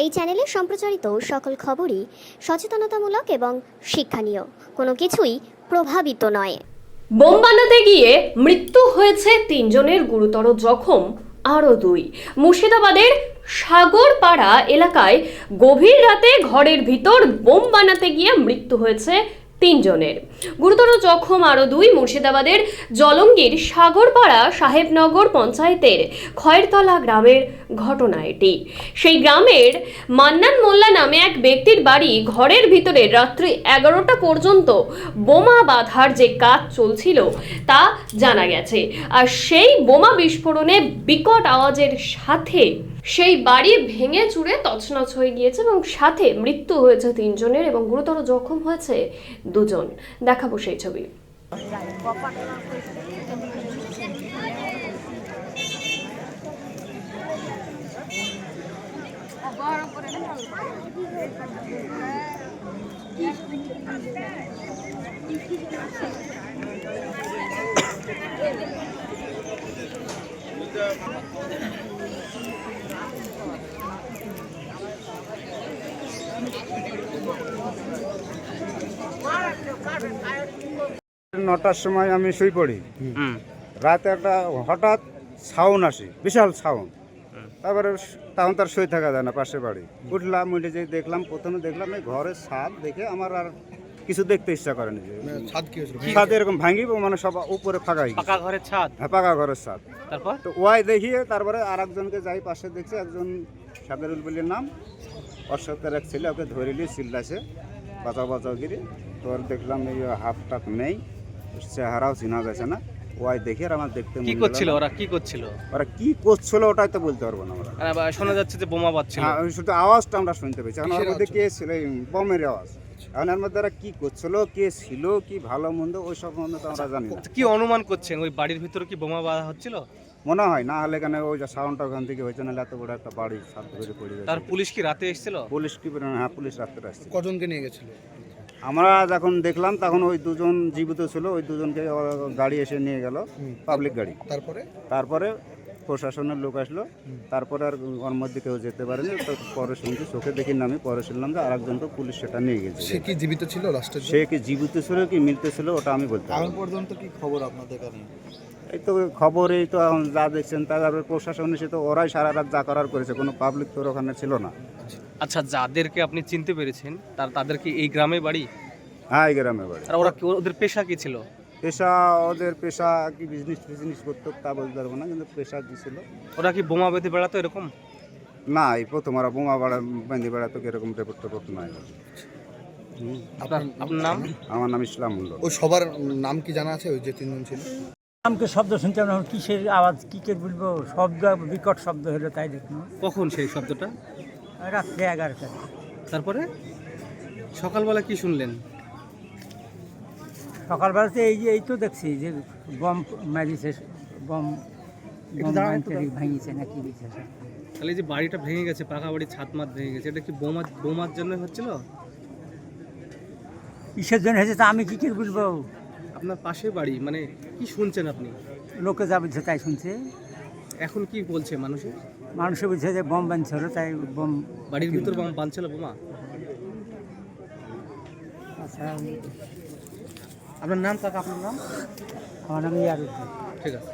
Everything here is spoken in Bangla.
এই চ্যানেলে সম্প্রচারিত সকল খবরই সচেতনতামূলক এবং শিক্ষণীয়, কোনো কিছুই প্রভাবিত নয়। বোম বানাতে গিয়ে মৃত্যু হয়েছে 3 জনের, গুরুতর জখম আরও 2। মুর্শিদাবাদের সাগরপাড়া এলাকায় গভীর রাতে ঘরের ভিতর বোম বানাতে গিয়ে মৃত্যু হয়েছে 3 জনের, গুরুতর জখম আরও 2। মুর্শিদাবাদের জলঙ্গির সাগরপাড়া সাহেবনগর পঞ্চায়েতের খয়েরতলা গ্রামের ঘটনা এটি। সেই গ্রামের মান্নান মোল্লা নামে এক ব্যক্তির বাড়ি ঘরের ভিতরে রাত্রি 11টা পর্যন্ত বোমা বাঁধার যে কাজ চলছিল তা জানা গেছে। আর সেই বোমা বিস্ফোরণে বিকট আওয়াজের সাথে সেই বাড়ি ভেঙে চুরে তছনছ হয়ে গিয়েছে এবং সাথে মৃত্যু হয়েছে 3 জনের এবং গুরুতর জখম হয়েছে 2 জন। দেখাবো সেই ছবি। নটার সময় আমি শুয়ে পড়ি। রাতে একটা হঠাৎ সাউন্ড আসে, বিশাল সাউন্ড। তারপরে তখন তার শুয়ে থাকা যায় না, পাশে বাড়ি। উঠলাম, উঠে যে দেখলাম, প্রথমে দেখলাম এই ঘরের ছাদ দেখে আমার আর কিছু দেখতে ইচ্ছা করেনি। যে ছাদ এরকম ভাঙিব, মানে সব উপরে ফাঁকা হয়ে গেছে। পাকা ঘরের ছাদ? হ্যাঁ, পাকা ঘরের ছাদ। তারপর তো ওয়াই দেখিয়ে তারপরে আর একজনকে যাই পাশে দেখছি, একজন সাবেরুল বলির নাম, অশ্বতের এক ছেলে, ওকে ধরে নিয়ে চিল্লাছে বাঁচাও বাঁচাও গিরি। তো দেখলাম এই হাফ টাক নেই, চেহারাও চিনা যাচ্ছে না। ওয়াই দেখে আর আমার দেখতে কি করছিল ওরা? কি করছিল ওরা? কি করছিল ওটাই তো বলতে পারবো না আমরা। শোনা যাচ্ছে যে বোমা বাজছিল। শুধু আওয়াজটা আমরা শুনতে পেয়েছি। এখন ওর মধ্যে কে ছিল, এই বোমের আওয়াজ। এখন এর মধ্যে ওরা কি করছিল, কে ছিল, কি ভালো মন্দ ওই সব মন্দ তো আমরা জানি না। কি অনুমান করছেন, ওই বাড়ির ভিতরে কি বোমা বাঁধা হচ্ছিল? মনে হয় না, হলে কেন ওই যে সাউন্ডটা ওখান থেকে হয়েছে, নাহলে এত বড় একটা বাড়ি ছাদ ধরে পড়ে যায়। তার পুলিশ কি রাতে এসেছিল? পুলিশ কি? হ্যাঁ, পুলিশ রাত্রে আসছে। কজনকে নিয়ে গেছিল? আমরা যখন দেখলাম তখন ওই 2 জন জীবিত ছিল, ওই 2 জনকে গাড়ি এসে নিয়ে গেল, পাবলিক গাড়ি। তারপরে প্রশাসনের লোক আসলো, তারপরে আর ওর মধ্যে কেউ যেতে পারেনি। তো পরে শুনছি, চোখে দেখি না, আমি পরে শুনলাম যে আরেকজনকে পুলিশ সেটা নিয়ে গেছে। সে কি জীবিত ছিল লাস্টে? সে কি জীবিত ছিল কি মৃত ছিল ওটা আমি বলতে পারবো না। এখন পর্যন্ত কি খবর আপনাদের কাছে? এই তো খবর, এই তো এখন যা দেখছেন, তারপরে প্রশাসন এসে তো ওরাই সারা রাত যা করার করেছে, কোনো পাবলিক তো ওখানে ছিল না। আচ্ছা, যাদেরকে আপনি চিনতে পেরেছেন তাদের কি এই গ্রামে বাড়ি? হ্যাঁ, এই গ্রামে বাড়ি। আর ওদের পেশা কি ছিল? ওদের পেশা কি বিজনেস করতো তা বলতে পারবো না, কিন্তু পেশা কি ছিল। ওরা কি বোমা বেঁধে বেড়াতো এরকম? না, এই প্রথম ওরা বোমা বেঁধে বেড়াতো, এরকম রেপোর্ট নাই। আপনার নাম? আমার নাম ইসলাম মন্ডল। ওই সবার নাম কি জানা আছে, ওই যে 3 জন ছিল? নামকে শব্দ শুনতাম না, কিসের আওয়াজ, কী কে বলবো, শব্দ বিকট শব্দ হলো, তাই দেখুন। কখন সেই শব্দটা? রাত্রে 11টা। তারপরে সকালবেলা কি শুনলেন? সকালবেলাতে এই তো দেখছি যে বম মারিছে, বম ভাঙিছে নাকি দিচ্ছে। তাহলে এই যে বাড়িটা ভেঙে গেছে, পাকা বাড়ি, ছাদ মাত ভেঙে গেছে, এটা কি বোমার জন্য হচ্ছিল? কিসের জন্য হয়েছে তা আমি কী করে বলবো। আপনার পাশে বাড়ি, মানে কি শুনছেন আপনি? লোকে যা বলছে তাই শুনছে। এখন কি বলছে মানুষে বলছে যে বম বানছিল, তাই বম বাড়ির ভিতর বম বানছিল, বোমা। আচ্ছা, আপনার নাম কাকা? আপনার নাম? আমার নাম ইয়ারুদ্দিন। ঠিক আছে।